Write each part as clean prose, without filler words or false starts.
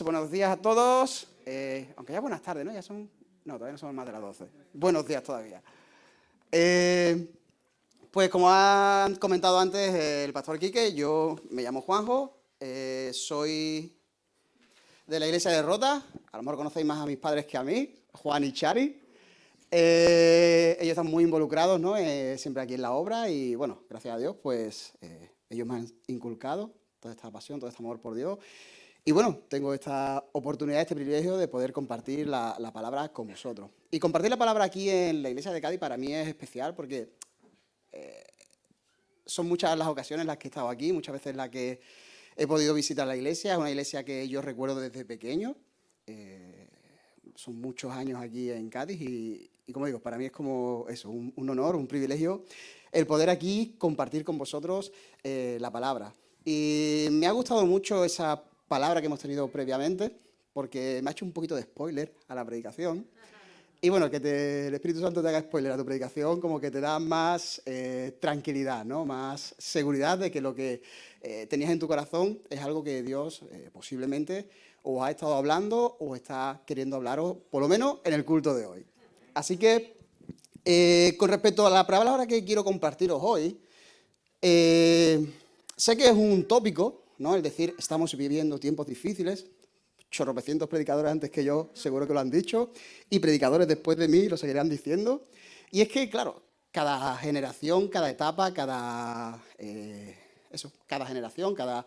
buenos días a todos. Aunque ya buenas tardes, ¿no? Ya son... No, todavía no son más de las 12. Buenos días todavía. Pues como han comentado antes el pastor Quique, yo me llamo Juanjo, soy de la iglesia de Rota. A lo mejor conocéis más a mis padres que a mí, Juan y Chari. Ellos están muy involucrados, ¿no? Siempre aquí en la obra y, bueno, gracias a Dios, pues ellos me han inculcado toda esta pasión, todo este amor por Dios. Y bueno, tengo esta oportunidad, este privilegio de poder compartir la palabra con vosotros. Y compartir la palabra aquí en la iglesia de Cádiz para mí es especial porque son muchas las ocasiones en las que he estado aquí, muchas veces las que he podido visitar la iglesia. Es una iglesia que yo recuerdo desde pequeño. Son muchos años aquí en Cádiz y como digo, para mí es como eso, un honor, un privilegio el poder aquí compartir con vosotros la palabra. Y me ha gustado mucho esa palabra que hemos tenido previamente, porque me ha hecho un poquito de spoiler a la predicación. Y bueno, que el Espíritu Santo te haga spoiler a tu predicación, como que te da más tranquilidad, ¿no? Más seguridad de que lo que tenías en tu corazón es algo que Dios posiblemente os ha estado hablando o está queriendo hablaros, por lo menos en el culto de hoy. Así que, con respecto a la palabra que quiero compartiros hoy, sé que es un tópico, ¿no? El decir, estamos viviendo tiempos difíciles. Chorropecientos predicadores antes que yo seguro que lo han dicho, y predicadores después de mí lo seguirán diciendo. Y es que, claro, cada generación, cada etapa, cada generación, cada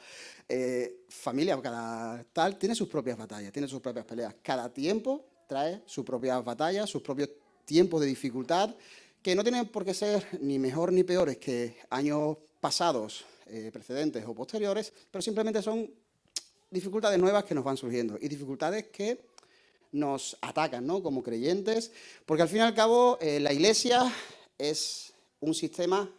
familia o cada tal, tiene sus propias batallas, tiene sus propias peleas. Cada tiempo trae sus propias batallas, sus propios tiempos de dificultad, que no tienen por qué ser ni mejor ni peores que años pasados, precedentes o posteriores, pero simplemente son dificultades nuevas que nos van surgiendo y dificultades que nos atacan, ¿no? Como creyentes, porque al fin y al cabo la iglesia es un sistema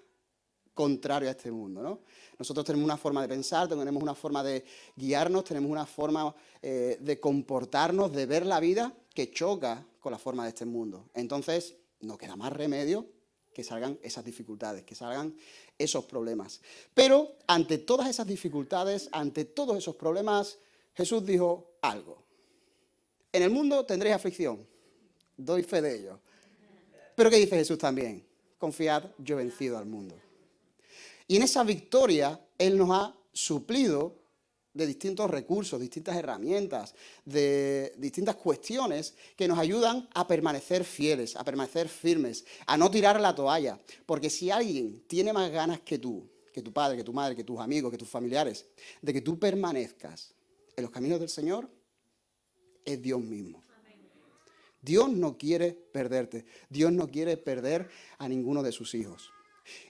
contrario a este mundo, ¿no? Nosotros tenemos una forma de pensar, tenemos una forma de guiarnos, tenemos una forma de comportarnos, de ver la vida que choca con la forma de este mundo. Entonces, no queda más remedio que salgan esas dificultades, que salgan esos problemas. Pero ante todas esas dificultades, ante todos esos problemas, Jesús dijo algo. En el mundo tendréis aflicción, doy fe de ello. Pero ¿qué dice Jesús también? Confiad, yo he vencido al mundo. Y en esa victoria, Él nos ha suplido de distintos recursos, distintas herramientas, de distintas cuestiones que nos ayudan a permanecer fieles, a permanecer firmes, a no tirar la toalla. Porque si alguien tiene más ganas que tú, que tu padre, que tu madre, que tus amigos, que tus familiares, de que tú permanezcas en los caminos del Señor, es Dios mismo. Dios no quiere perderte. Dios no quiere perder a ninguno de sus hijos.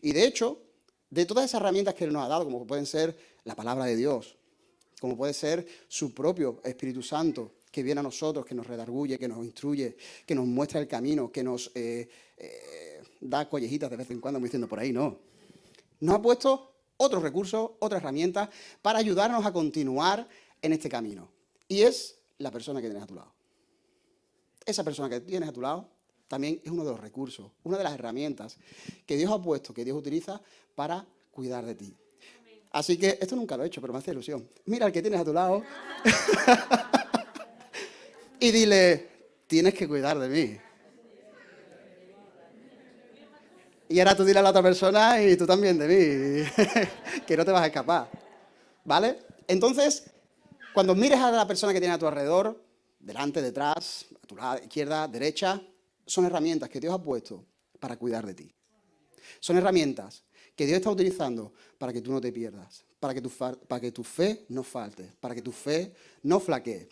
Y de hecho, de todas esas herramientas que Él nos ha dado, como pueden ser la palabra de Dios, como puede ser su propio Espíritu Santo, que viene a nosotros, que nos redarguye, que nos instruye, que nos muestra el camino, que nos da collejitas de vez en cuando, como diciendo, por ahí no. Nos ha puesto otros recursos, otras herramientas para ayudarnos a continuar en este camino. Y es la persona que tienes a tu lado. Esa persona que tienes a tu lado también es uno de los recursos, una de las herramientas que Dios ha puesto, que Dios utiliza para cuidar de ti. Así que esto nunca lo he hecho, pero me hace ilusión. Mira al que tienes a tu lado y dile, tienes que cuidar de mí. Y ahora tú dile a la otra persona y tú también de mí, que no te vas a escapar. ¿Vale? Entonces, cuando mires a la persona que tiene a tu alrededor, delante, detrás, a tu lado, izquierda, derecha, son herramientas que Dios ha puesto para cuidar de ti. Son herramientas que Dios está utilizando para que tú no te pierdas, para que tu fe no falte, para que tu fe no flaquee.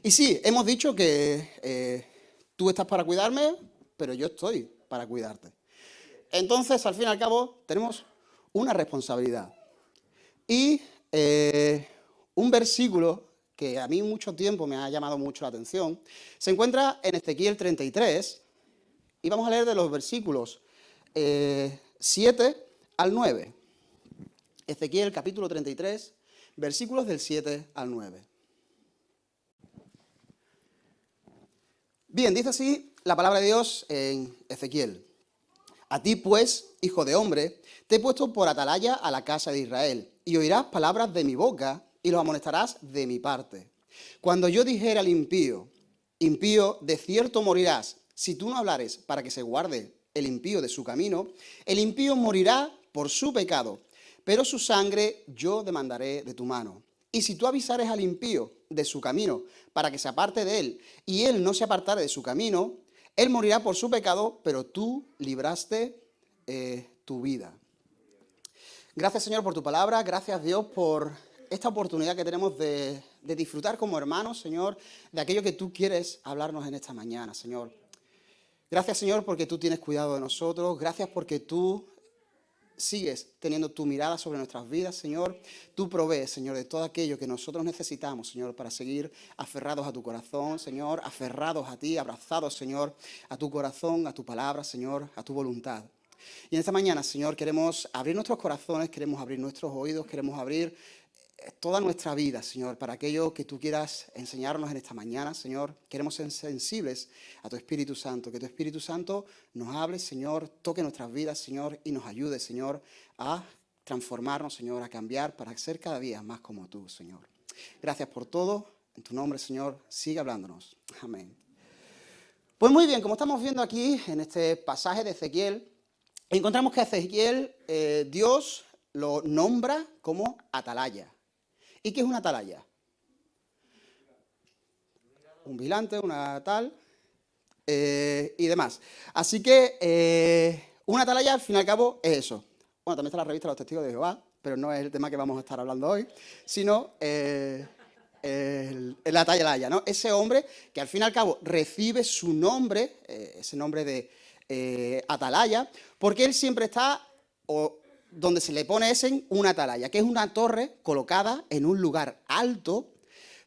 Y sí, hemos dicho que tú estás para cuidarme, pero yo estoy para cuidarte. Entonces, al fin y al cabo, tenemos una responsabilidad. Y un versículo que a mí mucho tiempo me ha llamado mucho la atención, se encuentra en Ezequiel 33, y vamos a leer de los versículos 7 al 9. Ezequiel capítulo 33, versículos del 7 al 9. Bien, dice así la palabra de Dios en Ezequiel. A ti, pues, hijo de hombre, te he puesto por atalaya a la casa de Israel, y oirás palabras de mi boca, y los amonestarás de mi parte. Cuando yo dijera al impío, impío, de cierto morirás, si tú no hablares para que se guarde el impío de su camino, el impío morirá por su pecado, pero su sangre yo demandaré de tu mano. Y si tú avisares al impío de su camino para que se aparte de él, y él no se apartare de su camino, él morirá por su pecado, pero tú libraste tu vida. Gracias, Señor, por tu palabra. Gracias, Dios, por esta oportunidad que tenemos de disfrutar como hermanos, Señor, de aquello que tú quieres hablarnos en esta mañana, Señor. Gracias, Señor, porque tú tienes cuidado de nosotros. Gracias porque tú sigues teniendo tu mirada sobre nuestras vidas, Señor. Tú provees, Señor, de todo aquello que nosotros necesitamos, Señor, para seguir aferrados a tu corazón, Señor, aferrados a ti, abrazados, Señor, a tu corazón, a tu palabra, Señor, a tu voluntad. Y en esta mañana, Señor, queremos abrir nuestros corazones, queremos abrir nuestros oídos, queremos abrir toda nuestra vida, Señor, para aquello que tú quieras enseñarnos en esta mañana, Señor. Queremos ser sensibles a tu Espíritu Santo, que tu Espíritu Santo nos hable, Señor, toque nuestras vidas, Señor, y nos ayude, Señor, a transformarnos, Señor, a cambiar para ser cada día más como tú, Señor. Gracias por todo. En tu nombre, Señor, sigue hablándonos. Amén. Pues muy bien, como estamos viendo aquí en este pasaje de Ezequiel, encontramos que Ezequiel, Dios lo nombra como atalaya. ¿Y qué es una atalaya? Un vigilante, una tal, y demás. Así que una atalaya, al fin y al cabo, es eso. Bueno, también está la revista Los Testigos de Jehová, pero no es el tema que vamos a estar hablando hoy, sino la atalaya, ¿no? Ese hombre que al fin y al cabo recibe su nombre, ese nombre de atalaya, porque él siempre está, donde se le pone es en una atalaya, que es una torre colocada en un lugar alto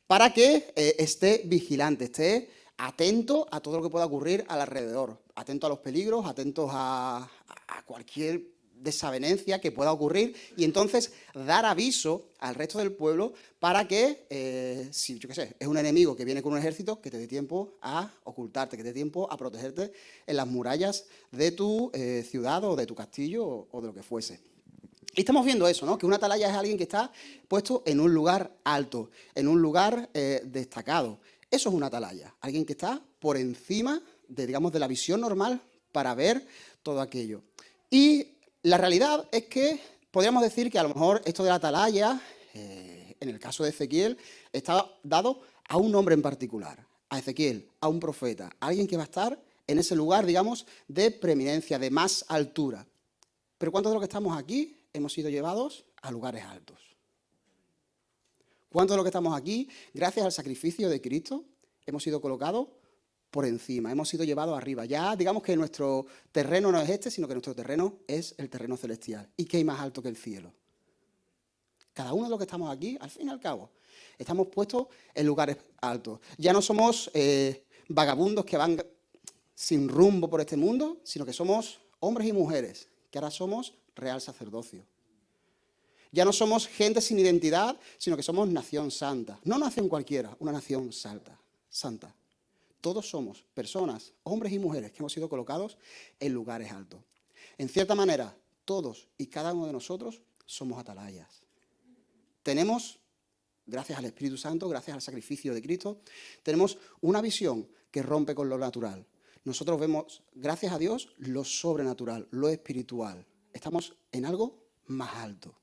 para que esté vigilante, esté atento a todo lo que pueda ocurrir alrededor, atento a los peligros, atento a cualquier desavenencia que pueda ocurrir y entonces dar aviso al resto del pueblo para que, si yo qué sé, es un enemigo que viene con un ejército, que te dé tiempo a ocultarte, que te dé tiempo a protegerte en las murallas de tu ciudad o de tu castillo o de lo que fuese. Y estamos viendo eso, ¿no? Que una atalaya es alguien que está puesto en un lugar alto, en un lugar destacado. Eso es una atalaya, alguien que está por encima de, digamos, de la visión normal para ver todo aquello. Y la realidad es que podríamos decir que a lo mejor esto de la atalaya, en el caso de Ezequiel, está dado a un hombre en particular, a Ezequiel, a un profeta, a alguien que va a estar en ese lugar, digamos, de preeminencia, de más altura. Pero ¿cuántos de los que estamos aquí hemos sido llevados a lugares altos? ¿Cuántos de los que estamos aquí, gracias al sacrificio de Cristo, hemos sido colocados por encima, hemos sido llevados arriba? Ya digamos que nuestro terreno no es este, sino que nuestro terreno es el terreno celestial. ¿Y qué hay más alto que el cielo? Cada uno de los que estamos aquí, al fin y al cabo, estamos puestos en lugares altos. Ya no somos vagabundos que van sin rumbo por este mundo, sino que somos hombres y mujeres, que ahora somos real sacerdocio. Ya no somos gente sin identidad, sino que somos nación santa. No nación cualquiera, una nación santa. Todos somos personas, hombres y mujeres, que hemos sido colocados en lugares altos. En cierta manera, todos y cada uno de nosotros somos atalayas. Tenemos, gracias al Espíritu Santo, gracias al sacrificio de Cristo, tenemos una visión que rompe con lo natural. Nosotros vemos, gracias a Dios, lo sobrenatural, lo espiritual. Estamos en algo más alto.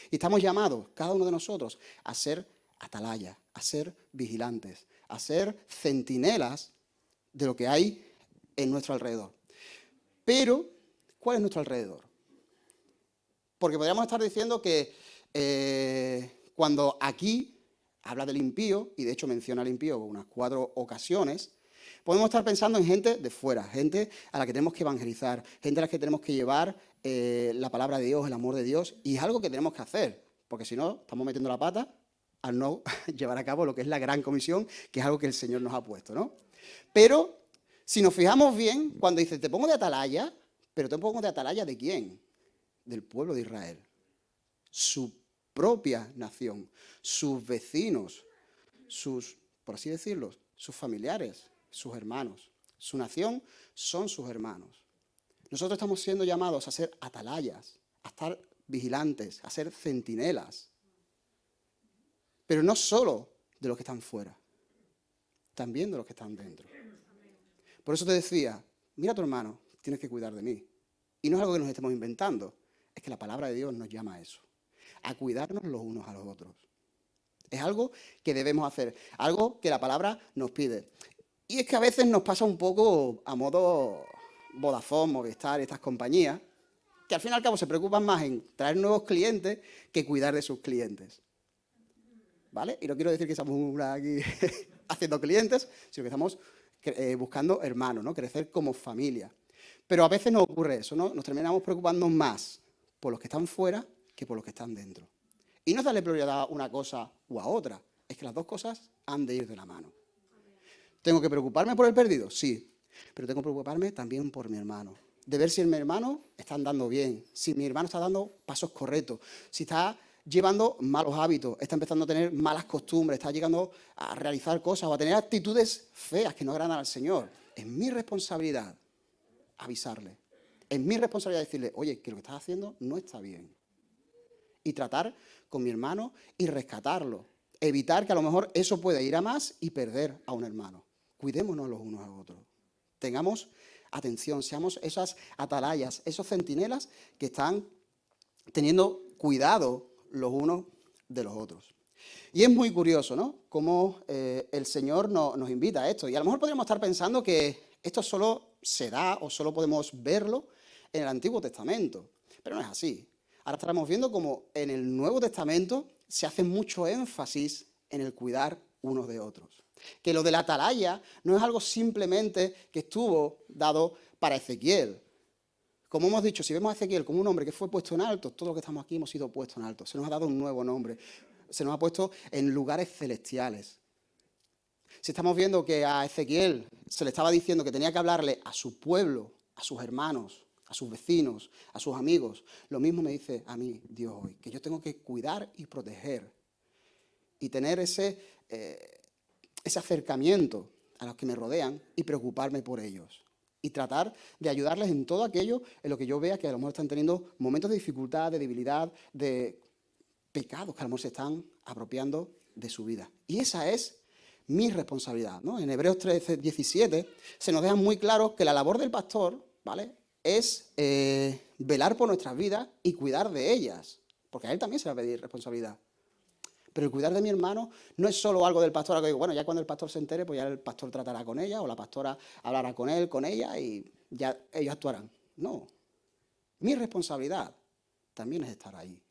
Y estamos llamados, cada uno de nosotros, a ser atalayas, a ser vigilantes, a ser centinelas de lo que hay en nuestro alrededor. Pero, ¿cuál es nuestro alrededor? Porque podríamos estar diciendo que cuando aquí habla del impío, y de hecho menciona al impío en unas 4 ocasiones, podemos estar pensando en gente de fuera, gente a la que tenemos que evangelizar, gente a la que tenemos que llevar la palabra de Dios, el amor de Dios, y es algo que tenemos que hacer, porque si no, estamos metiendo la pata al no llevar a cabo lo que es la gran comisión, que es algo que el Señor nos ha puesto, ¿no? Pero, si nos fijamos bien, cuando dice, te pongo de atalaya, pero te pongo de atalaya ¿de quién? Del pueblo de Israel. Su propia nación, sus vecinos, sus, por así decirlo, sus familiares, sus hermanos. Su nación son sus hermanos. Nosotros estamos siendo llamados a ser atalayas, a estar vigilantes, a ser centinelas. Pero no solo de los que están fuera, también de los que están dentro. Por eso te decía, mira a tu hermano, tienes que cuidar de mí. Y no es algo que nos estemos inventando, es que la palabra de Dios nos llama a eso, a cuidarnos los unos a los otros. Es algo que debemos hacer, algo que la palabra nos pide. Y es que a veces nos pasa un poco a modo Vodafone, Movistar y estas compañías, que al fin y al cabo se preocupan más en traer nuevos clientes que cuidar de sus clientes. ¿Vale? Y no quiero decir que estamos aquí haciendo clientes, sino que estamos buscando hermanos, ¿no? Crecer como familia. Pero a veces nos ocurre eso, ¿no? Nos terminamos preocupando más por los que están fuera que por los que están dentro. Y no es darle prioridad a una cosa u a otra, es que las dos cosas han de ir de la mano. ¿Tengo que preocuparme por el perdido? Sí, pero tengo que preocuparme también por mi hermano. De ver si mi hermano está andando bien, si mi hermano está dando pasos correctos, si está llevando malos hábitos, está empezando a tener malas costumbres, está llegando a realizar cosas o a tener actitudes feas que no agradan al Señor. Es mi responsabilidad avisarle. Es mi responsabilidad decirle, oye, que lo que estás haciendo no está bien. Y tratar con mi hermano y rescatarlo. Evitar que a lo mejor eso pueda ir a más y perder a un hermano. Cuidémonos los unos a los otros. Tengamos atención, seamos esas atalayas, esos centinelas que están teniendo cuidado los unos de los otros. Y es muy curioso, ¿no? Cómo el Señor nos invita a esto. Y a lo mejor podríamos estar pensando que esto solo se da o solo podemos verlo en el Antiguo Testamento. Pero no es así. Ahora estaremos viendo cómo en el Nuevo Testamento se hace mucho énfasis en el cuidar unos de otros. Que lo de la atalaya no es algo simplemente que estuvo dado para Ezequiel. Como hemos dicho, si vemos a Ezequiel como un hombre que fue puesto en alto, todos los que estamos aquí hemos sido puestos en alto. Se nos ha dado un nuevo nombre. Se nos ha puesto en lugares celestiales. Si estamos viendo que a Ezequiel se le estaba diciendo que tenía que hablarle a su pueblo, a sus hermanos, a sus vecinos, a sus amigos, lo mismo me dice a mí Dios hoy, que yo tengo que cuidar y proteger y tener ese acercamiento a los que me rodean y preocuparme por ellos. Y tratar de ayudarles en todo aquello en lo que yo vea que a lo mejor están teniendo momentos de dificultad, de debilidad, de pecados que a lo mejor se están apropiando de su vida. Y esa es mi responsabilidad, ¿no? En Hebreos 13, 17 se nos deja muy claro que la labor del pastor, ¿vale?, es velar por nuestras vidas y cuidar de ellas, porque a él también se le va a pedir responsabilidad. Pero el cuidar de mi hermano no es solo algo del pastor, algo que digo, bueno, ya cuando el pastor se entere, pues ya el pastor tratará con ella o la pastora hablará con él, con ella y ya ellos actuarán. No, mi responsabilidad también es estar ahí.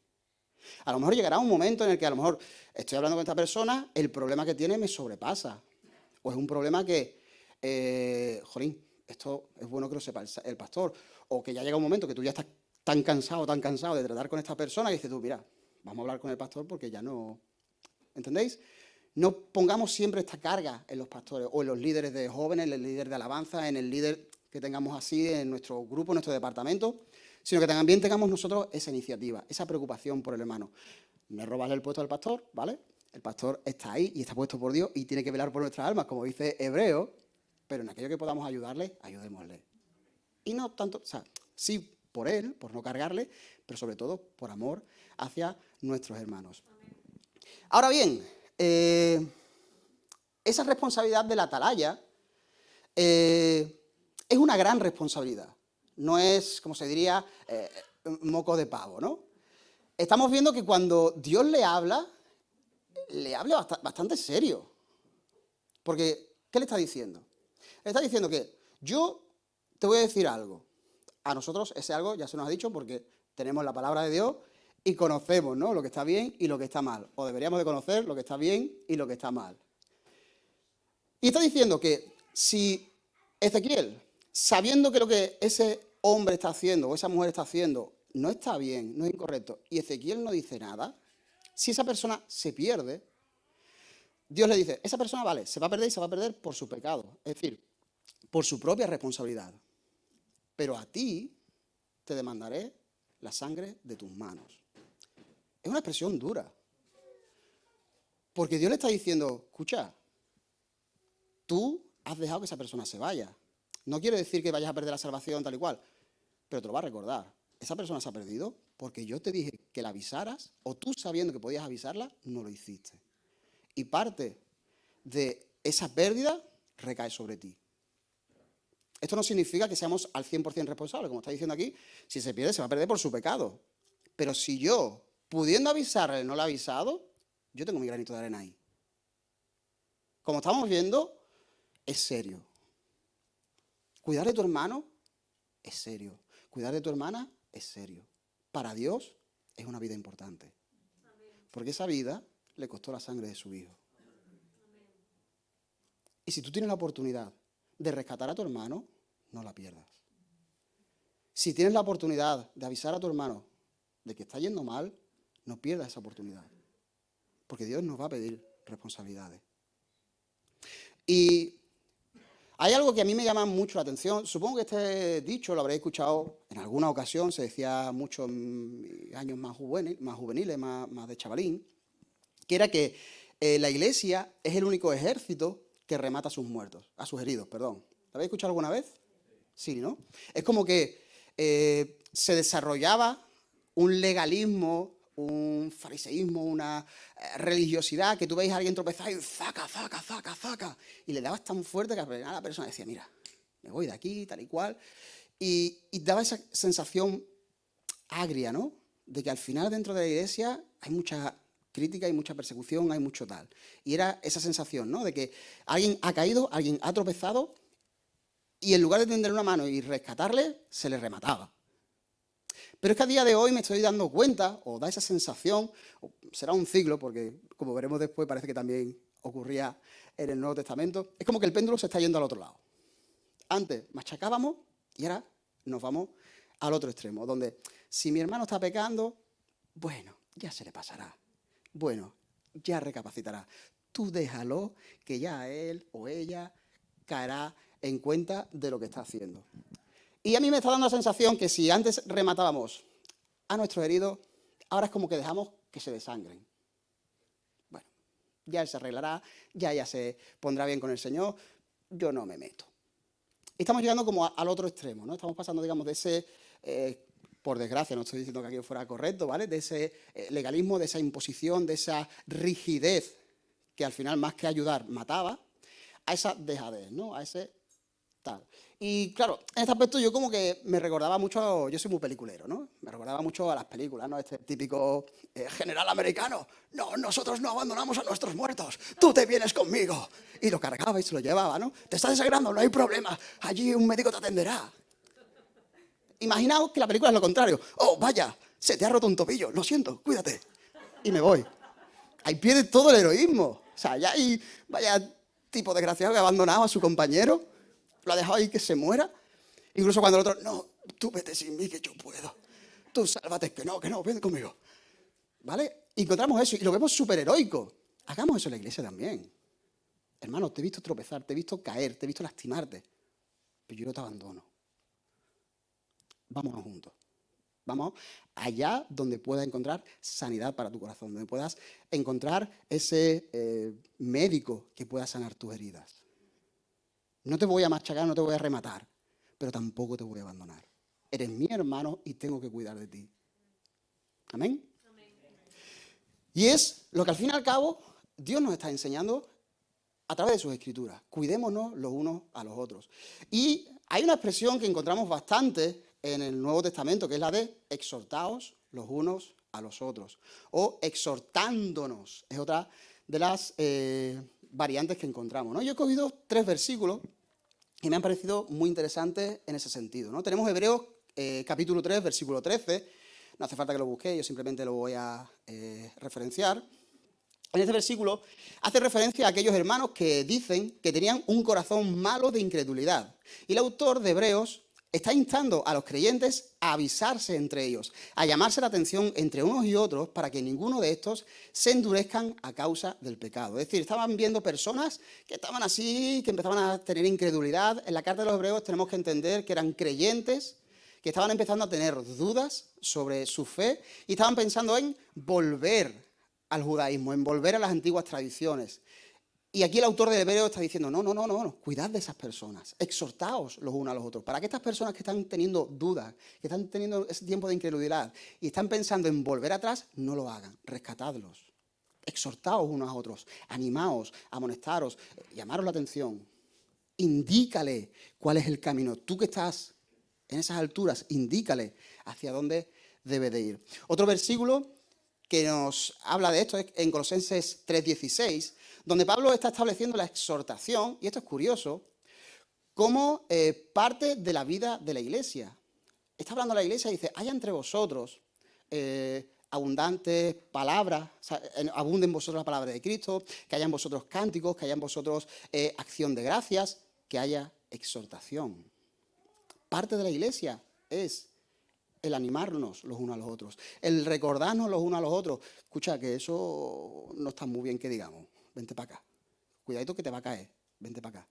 A lo mejor llegará un momento en el que a lo mejor estoy hablando con esta persona, el problema que tiene me sobrepasa. O es un problema que, jolín, esto es bueno que lo sepa el pastor. O que ya llega un momento que tú ya estás tan cansado de tratar con esta persona que dices tú, mira, vamos a hablar con el pastor porque ya no... ¿Entendéis? No pongamos siempre esta carga en los pastores o en los líderes de jóvenes, en el líder de alabanza, en el líder que tengamos así en nuestro grupo, en nuestro departamento, sino que también tengamos nosotros esa iniciativa, esa preocupación por el hermano. No es robarle el puesto al pastor, ¿vale? El pastor está ahí y está puesto por Dios y tiene que velar por nuestras almas, como dice Hebreo, pero en aquello que podamos ayudarle, ayudémosle. Y no tanto, o sea, sí por él, por no cargarle, pero sobre todo por amor hacia nuestros hermanos. Ahora bien, esa responsabilidad de la atalaya es una gran responsabilidad. No es, como se diría, moco de pavo, ¿no? Estamos viendo que cuando Dios le habla bastante serio. Porque, ¿qué le está diciendo? Le está diciendo que yo te voy a decir algo. A nosotros ese algo ya se nos ha dicho porque tenemos la palabra de Dios y conocemos, ¿no?, lo que está bien y lo que está mal. O deberíamos de conocer lo que está bien y lo que está mal. Y está diciendo que si Ezequiel, sabiendo que lo que ese hombre está haciendo o esa mujer está haciendo no está bien, no es incorrecto, y Ezequiel no dice nada, si esa persona se pierde, Dios le dice, esa persona, vale, se va a perder y se va a perder por su pecado, es decir, por su propia responsabilidad. Pero a ti te demandaré la sangre de tus manos. Es una expresión dura. Porque Dios le está diciendo, escucha, tú has dejado que esa persona se vaya. No quiere decir que vayas a perder la salvación tal y cual, pero te lo va a recordar. Esa persona se ha perdido porque yo te dije que la avisaras, o tú sabiendo que podías avisarla, no lo hiciste. y parte de esa pérdida recae sobre ti. Esto no significa que seamos al 100% responsables, como está diciendo aquí. Si se pierde, se va a perder por su pecado. Pero si yo, pudiendo avisarle, no le he avisado, yo tengo mi granito de arena ahí. Como estamos viendo, es serio. Cuidar de tu hermano es serio. Cuidar de tu hermana es serio. Para Dios es una vida importante. Porque esa vida le costó la sangre de su hijo. Y si tú tienes la oportunidad de rescatar a tu hermano, no la pierdas. Si tienes la oportunidad de avisar a tu hermano de que está yendo mal, no pierdas esa oportunidad. Porque Dios nos va a pedir responsabilidades. Y hay algo que a mí me llama mucho la atención. Supongo que este dicho lo habréis escuchado en alguna ocasión, se decía mucho en años más juveniles, más de chavalín, que era que la iglesia es el único ejército que remata a sus muertos, a sus heridos, perdón. ¿Lo habéis escuchado alguna vez? Sí, ¿no? Es como que se desarrollaba un legalismo, un fariseísmo, una religiosidad, que tú veis a alguien tropezar y zaca, zaca, zaca, zaca, y le dabas tan fuerte que a la persona decía, mira, me voy de aquí, tal y cual, y daba esa sensación agria, ¿no? De que al final dentro de la iglesia hay mucha crítica, hay mucha persecución, hay mucho tal. Y era esa sensación, ¿no? De que alguien ha caído, alguien ha tropezado, y en lugar de tender una mano y rescatarle, se le remataba. Pero es que a día de hoy me estoy dando cuenta, o da esa sensación, o será un ciclo, porque como veremos después parece que también ocurría en el Nuevo Testamento, es como que el péndulo se está yendo al otro lado. Antes machacábamos y ahora nos vamos al otro extremo, donde si mi hermano está pecando, bueno, ya se le pasará. Bueno, ya recapacitará. Tú déjalo, que ya él o ella caerá en cuenta de lo que está haciendo. Y a mí me está dando la sensación que si antes rematábamos a nuestros heridos, ahora es como que dejamos que se desangren. Bueno, ya él se arreglará, ya ella se pondrá bien con el Señor, yo no me meto. Y estamos llegando como al otro extremo, ¿no? Estamos pasando, digamos, de ese, por desgracia, no estoy diciendo que aquello fuera correcto, ¿vale? De ese legalismo, de esa imposición, de esa rigidez que al final, más que ayudar, mataba, a esa dejadez, ¿no? A ese tal. Y claro, en este aspecto yo como que me recordaba mucho, yo soy muy peliculero, ¿no? Me recordaba mucho a las películas, ¿no? Este típico general americano, no, nosotros no abandonamos a nuestros muertos, tú te vienes conmigo. Y lo cargaba y se lo llevaba, ¿no? Te estás desangrando, no hay problema, allí un médico te atenderá. Imaginaos que la película es lo contrario, oh, vaya, se te ha roto un tobillo, lo siento, cuídate. Y me voy. Ahí pierde todo el heroísmo. O sea, ya hay, vaya tipo desgraciado que ha abandonado a su compañero, lo ha dejado ahí que se muera. Incluso cuando el otro, no, tú vete sin mí que yo puedo. Tú sálvate, que no, ven conmigo. ¿Vale? Y encontramos eso y lo vemos súper heroico. Hagamos eso en la iglesia también. Hermano, te he visto tropezar, te he visto caer, te he visto lastimarte. Pero yo no te abandono. Vámonos juntos. Vamos allá donde puedas encontrar sanidad para tu corazón, donde puedas encontrar ese médico que pueda sanar tus heridas. No te voy a machacar, no te voy a rematar, pero tampoco te voy a abandonar. Eres mi hermano y tengo que cuidar de ti. ¿Amén? Amén. Y es lo que al fin y al cabo Dios nos está enseñando a través de sus escrituras. Cuidémonos los unos a los otros. Y hay una expresión que encontramos bastante en el Nuevo Testamento, que es la de exhortaos los unos a los otros. O exhortándonos, es otra de las variantes que encontramos, ¿no? Yo he cogido 3 versículos y me han parecido muy interesantes en ese sentido, ¿no? Tenemos Hebreos capítulo 3, versículo 13. No hace falta que lo busque, yo simplemente lo voy a referenciar. En este versículo hace referencia a aquellos hermanos que dicen que tenían un corazón malo de incredulidad. Y el autor de Hebreos está instando a los creyentes a avisarse entre ellos, a llamarse la atención entre unos y otros para que ninguno de estos se endurezcan a causa del pecado. Es decir, estaban viendo personas que estaban así, que empezaban a tener incredulidad. En la carta de los Hebreos tenemos que entender que eran creyentes, que estaban empezando a tener dudas sobre su fe y estaban pensando en volver al judaísmo, en volver a las antiguas tradiciones. Y aquí el autor de Hebreos está diciendo, no, cuidad de esas personas, exhortaos los unos a los otros, para que estas personas que están teniendo dudas, que están teniendo ese tiempo de incredulidad y están pensando en volver atrás, no lo hagan, rescatadlos. exhortaos unos a otros, animaos, amonestaros, llamaros la atención. Indícale cuál es el camino. Tú que estás en esas alturas, indícale hacia dónde debe de ir. Otro versículo que nos habla de esto es en Colosenses 3:16, donde Pablo está estableciendo la exhortación, y esto es curioso, como parte de la vida de la iglesia. Está hablando la iglesia y dice, haya entre vosotros abundantes palabras, o sea, abunden en vosotros la palabra de Cristo, que haya en vosotros cánticos, que haya en vosotros acción de gracias, que haya exhortación. Parte de la iglesia es el animarnos los unos a los otros, el recordarnos los unos a los otros. Escucha, que eso no está muy bien que digamos, vente para acá, cuidadito que te va a caer, vente para acá.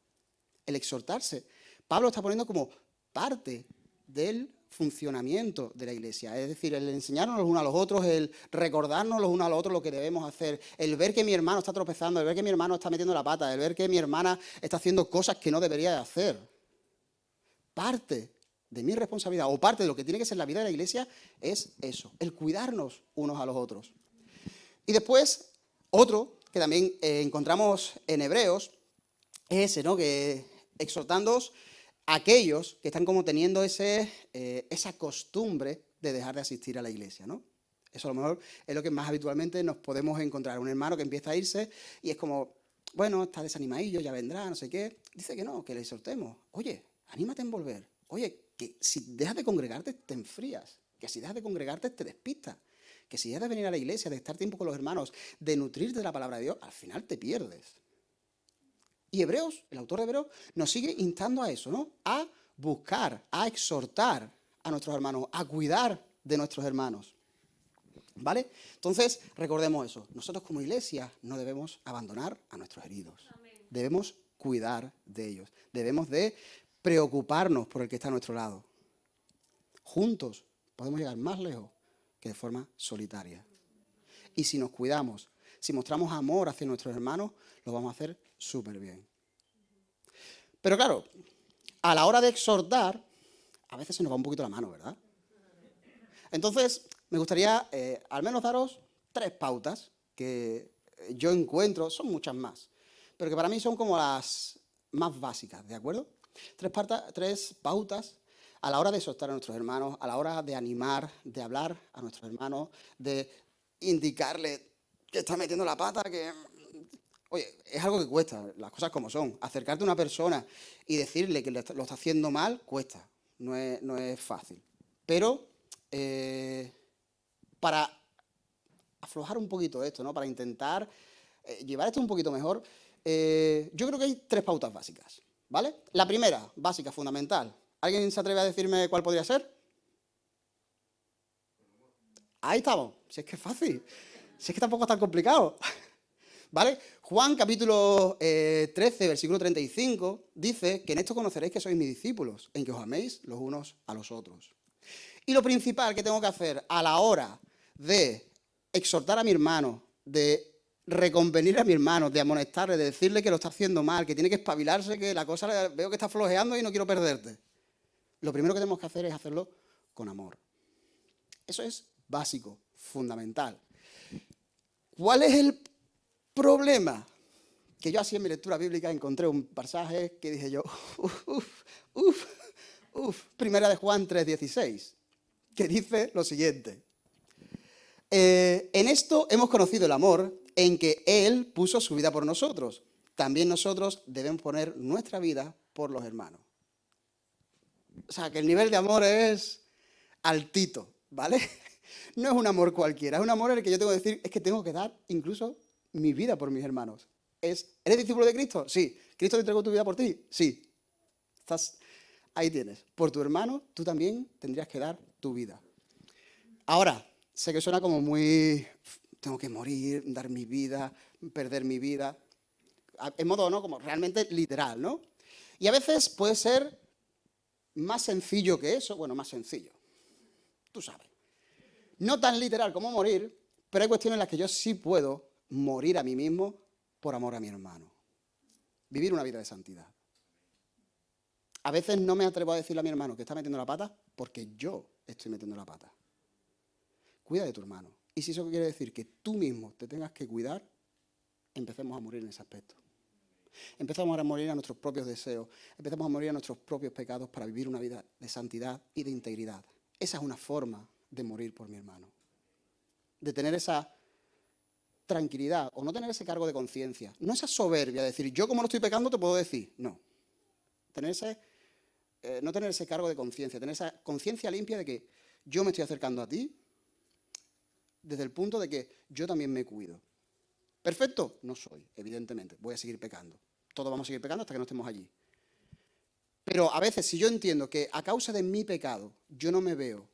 El exhortarse, Pablo está poniendo como parte del funcionamiento de la iglesia, es decir, el enseñarnos los unos a los otros, el recordarnos los unos a los otros lo que debemos hacer, el ver que mi hermano está tropezando, el ver que mi hermano está metiendo la pata, el ver que mi hermana está haciendo cosas que no debería de hacer. Parte de mi responsabilidad o parte de lo que tiene que ser la vida de la iglesia es eso, el cuidarnos unos a los otros. Y después, otro que también encontramos en Hebreos es ese, ¿no? Que exhortándoos a aquellos que están como teniendo esa costumbre de dejar de asistir a la iglesia, ¿no? Eso a lo mejor es lo que más habitualmente nos podemos encontrar. Un hermano que empieza a irse y es como, bueno, está desanimadillo, ya vendrá, no sé qué. Dice que no, que le exhortemos. Oye, anímate en volver. Oye, que si dejas de congregarte te enfrías, que si dejas de congregarte te despistas, que si dejas de venir a la iglesia, de estar tiempo con los hermanos, de nutrirte de la palabra de Dios, al final te pierdes. Y Hebreos, el autor de Hebreos, nos sigue instando a eso, ¿no? A buscar, a exhortar a nuestros hermanos, a cuidar de nuestros hermanos. ¿Vale? Entonces, recordemos eso. Nosotros como iglesia no debemos abandonar a nuestros heridos. Amén. Debemos cuidar de ellos. Debemos de preocuparnos por el que está a nuestro lado. Juntos podemos llegar más lejos que de forma solitaria. Y si nos cuidamos, si mostramos amor hacia nuestros hermanos, lo vamos a hacer súper bien. Pero claro, a la hora de exhortar, a veces se nos va un poquito la mano, ¿verdad? Entonces, me gustaría al menos daros 3 pautas que yo encuentro, son muchas más, pero que para mí son como las más básicas, ¿de acuerdo? 3 pautas a la hora de exhortar a nuestros hermanos, a la hora de animar, de hablar a nuestros hermanos, de indicarle que está metiendo la pata, que... Oye, es algo que cuesta, las cosas como son. Acercarte a una persona y decirle que lo está haciendo mal, cuesta, no es fácil. Pero para aflojar un poquito esto, ¿no? Para intentar llevar esto un poquito mejor, yo creo que hay 3 pautas básicas, ¿vale? La primera, básica, fundamental. ¿Alguien se atreve a decirme cuál podría ser? Ahí estamos. Si es que es fácil. Si es que tampoco es tan complicado. ¿Vale? Juan capítulo 13, versículo 35, dice que en esto conoceréis que sois mis discípulos, en que os améis los unos a los otros. Y lo principal que tengo que hacer a la hora de exhortar a mi hermano, de reconvenir a mi hermano, de amonestarle, de decirle que lo está haciendo mal, que tiene que espabilarse, que la cosa veo que está flojeando y no quiero perderte. Lo primero que tenemos que hacer es hacerlo con amor. Eso es básico, fundamental. ¿Cuál es el problema? Que yo así en mi lectura bíblica encontré un pasaje que dije yo, Primera de Juan 3:16, que dice lo siguiente. En esto hemos conocido el amor, en que Él puso su vida por nosotros. También nosotros debemos poner nuestra vida por los hermanos. O sea, que el nivel de amor es altito, ¿vale? No es un amor cualquiera, es un amor en el que yo tengo que decir, es que tengo que dar incluso mi vida por mis hermanos. ¿Eres discípulo de Cristo? Sí. ¿Cristo te entregó tu vida por ti? Sí. Ahí tienes. Por tu hermano, tú también tendrías que dar tu vida. Ahora, sé que suena como muy... Tengo que morir, dar mi vida, perder mi vida. En modo, ¿no? Como realmente literal, ¿no? Y a veces puede ser más sencillo que eso. Bueno, más sencillo. Tú sabes. No tan literal como morir, pero hay cuestiones en las que yo sí puedo morir a mí mismo por amor a mi hermano. Vivir una vida de santidad. A veces no me atrevo a decirle a mi hermano que está metiendo la pata porque yo estoy metiendo la pata. Cuida de tu hermano, Y si eso quiere decir que tú mismo te tengas que cuidar, empecemos a morir en ese aspecto. Empezamos a morir a nuestros propios deseos, empezamos a morir a nuestros propios pecados para vivir una vida de santidad y de integridad. Esa es una forma de morir por mi hermano. De tener esa tranquilidad o no tener ese cargo de conciencia. No esa soberbia de decir, yo como no estoy pecando te puedo decir. No. No tener ese cargo de conciencia, tener esa conciencia limpia de que yo me estoy acercando a ti desde el punto de que yo también me cuido. ¿Perfecto? No soy, evidentemente. Voy a seguir pecando. Todos vamos a seguir pecando hasta que no estemos allí. Pero a veces, si yo entiendo que a causa de mi pecado yo no me veo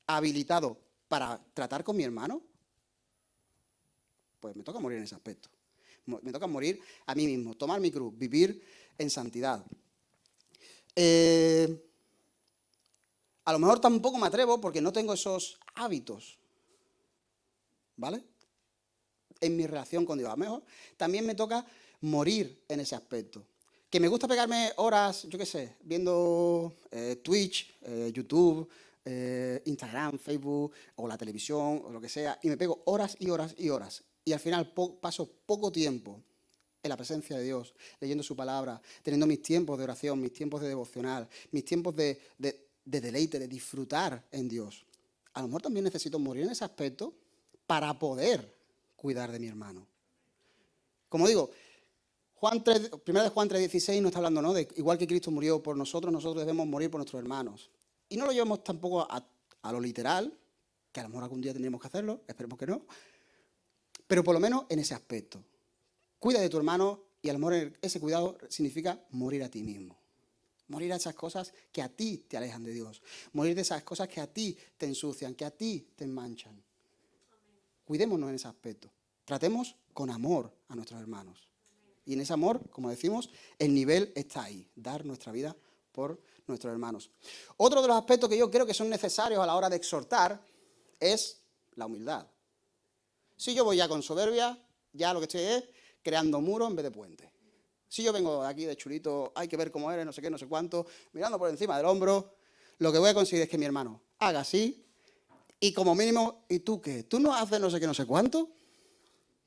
habilitado para tratar con mi hermano, pues me toca morir en ese aspecto. Me toca morir a mí mismo, tomar mi cruz, vivir en santidad. A lo mejor tampoco me atrevo porque no tengo esos hábitos, ¿vale? En mi relación con Dios. A lo mejor también me toca morir en ese aspecto. Que me gusta pegarme horas, yo qué sé, viendo Twitch, YouTube, Instagram, Facebook o la televisión o lo que sea, y me pego horas y horas y horas. Y al final paso poco tiempo en la presencia de Dios, leyendo su palabra, teniendo mis tiempos de oración, mis tiempos de devocional, mis tiempos de deleite, de disfrutar en Dios. A lo mejor también necesito morir en ese aspecto para poder cuidar de mi hermano. Como digo, Juan 3, 1 de Juan 3:16 nos está hablando, ¿no? De igual que Cristo murió por nosotros, nosotros debemos morir por nuestros hermanos. Y no lo llevamos tampoco a lo literal, que a lo mejor algún día tendríamos que hacerlo, esperemos que no, pero por lo menos en ese aspecto. Cuida de tu hermano y a lo mejor ese cuidado significa morir a ti mismo. Morir a esas cosas que a ti te alejan de Dios. Morir de esas cosas que a ti te ensucian, que a ti te manchan. Cuidémonos en ese aspecto. Tratemos con amor a nuestros hermanos. Y en ese amor, como decimos, el nivel está ahí. Dar nuestra vida por nuestros hermanos. Otro de los aspectos que yo creo que son necesarios a la hora de exhortar es la humildad. Si yo voy ya con soberbia, ya lo que estoy es creando muros en vez de puentes. Si yo vengo aquí de chulito, hay que ver cómo eres, no sé qué, no sé cuánto, mirando por encima del hombro, lo que voy a conseguir es que mi hermano haga así y como mínimo, ¿y tú qué? ¿Tú no haces no sé qué, no sé cuánto?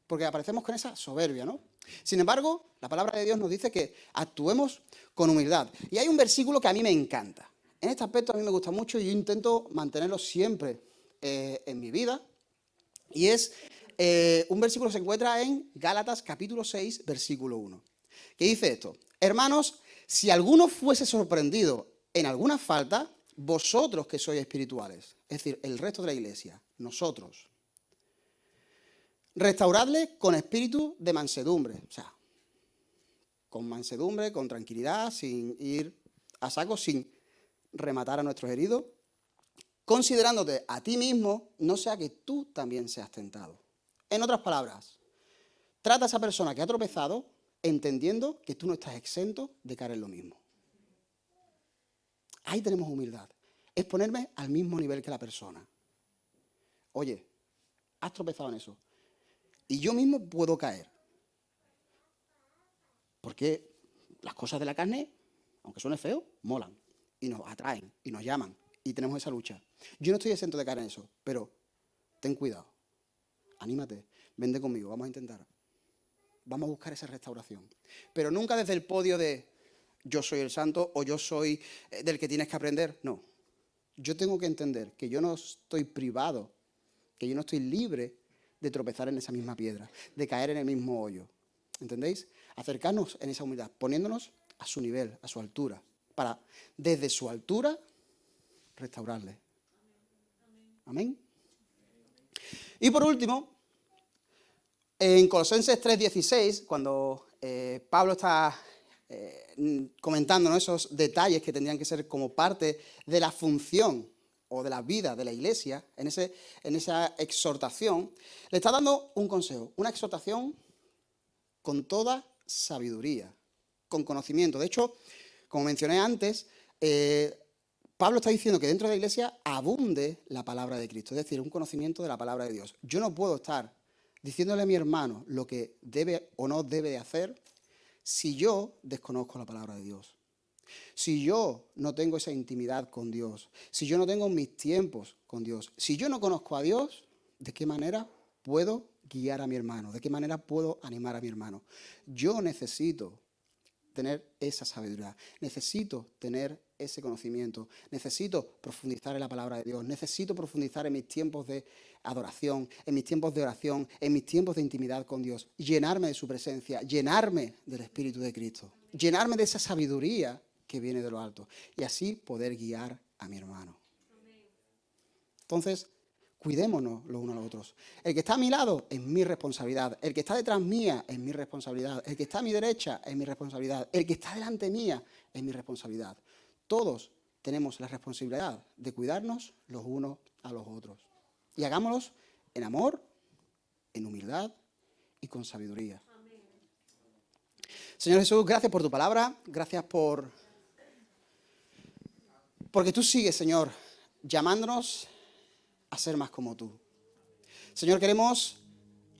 Porque aparecemos con esa soberbia, ¿no? Sin embargo, la palabra de Dios nos dice que actuemos con humildad. Y hay un versículo que a mí me encanta. En este aspecto a mí me gusta mucho y yo intento mantenerlo siempre en mi vida. Y es un versículo que se encuentra en Gálatas capítulo 6, versículo 1. Que dice esto: hermanos, si alguno fuese sorprendido en alguna falta, vosotros que sois espirituales, es decir, el resto de la iglesia, nosotros, restauradle con espíritu de mansedumbre, o sea, con mansedumbre, con tranquilidad, sin ir a saco, sin rematar a nuestros heridos, considerándote a ti mismo, no sea que tú también seas tentado. En otras palabras, trata a esa persona que ha tropezado entendiendo que tú no estás exento de caer en lo mismo. Ahí tenemos humildad. Es ponerme al mismo nivel que la persona. Oye, has tropezado en eso. Y yo mismo puedo caer. Porque las cosas de la carne, aunque suene feo, molan. Y nos atraen, y nos llaman. Y tenemos esa lucha. Yo no estoy exento de caer en eso, pero ten cuidado. Anímate, vente conmigo, vamos a intentar. Vamos a buscar esa restauración. Pero nunca desde el podio de yo soy el santo o yo soy del que tienes que aprender. No. Yo tengo que entender que yo no estoy privado, que yo no estoy libre de tropezar en esa misma piedra, de caer en el mismo hoyo. ¿Entendéis? Acercarnos en esa humildad, poniéndonos a su nivel, a su altura, para desde su altura restaurarle. Amén. Y por último, en Colosenses 3:16, cuando Pablo está comentando, ¿no?, esos detalles que tendrían que ser como parte de la función o de la vida de la iglesia, en esa exhortación, le está dando un consejo, una exhortación con toda sabiduría, con conocimiento. De hecho, como mencioné antes, Pablo está diciendo que dentro de la iglesia abunde la palabra de Cristo, es decir, un conocimiento de la palabra de Dios. Yo no puedo estar diciéndole a mi hermano lo que debe o no debe de hacer si yo desconozco la palabra de Dios. Si yo no tengo esa intimidad con Dios, si yo no tengo mis tiempos con Dios, si yo no conozco a Dios, ¿De qué manera puedo guiar a mi hermano? ¿De qué manera puedo animar a mi hermano? Yo necesito tener esa sabiduría, necesito tener ese conocimiento, necesito profundizar en la palabra de Dios, necesito profundizar en mis tiempos de adoración, en mis tiempos de oración, en mis tiempos de intimidad con Dios, llenarme de su presencia, llenarme del Espíritu de Cristo, llenarme de esa sabiduría que viene de lo alto y así poder guiar a mi hermano. Entonces, cuidémonos los unos a los otros. El que está a mi lado es mi responsabilidad. El que está detrás mía es mi responsabilidad. El que está a mi derecha es mi responsabilidad. El que está delante mía es mi responsabilidad. Todos tenemos la responsabilidad de cuidarnos los unos a los otros. Y hagámoslos en amor, en humildad y con sabiduría. Amén. Señor Jesús, gracias por tu palabra. Gracias porque tú sigues, Señor, llamándonos a ser más como tú. Señor, queremos,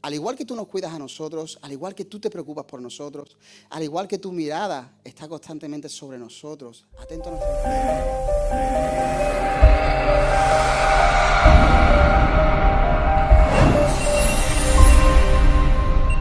al igual que tú nos cuidas a nosotros, al igual que tú te preocupas por nosotros, al igual que tu mirada está constantemente sobre nosotros, atento a nuestra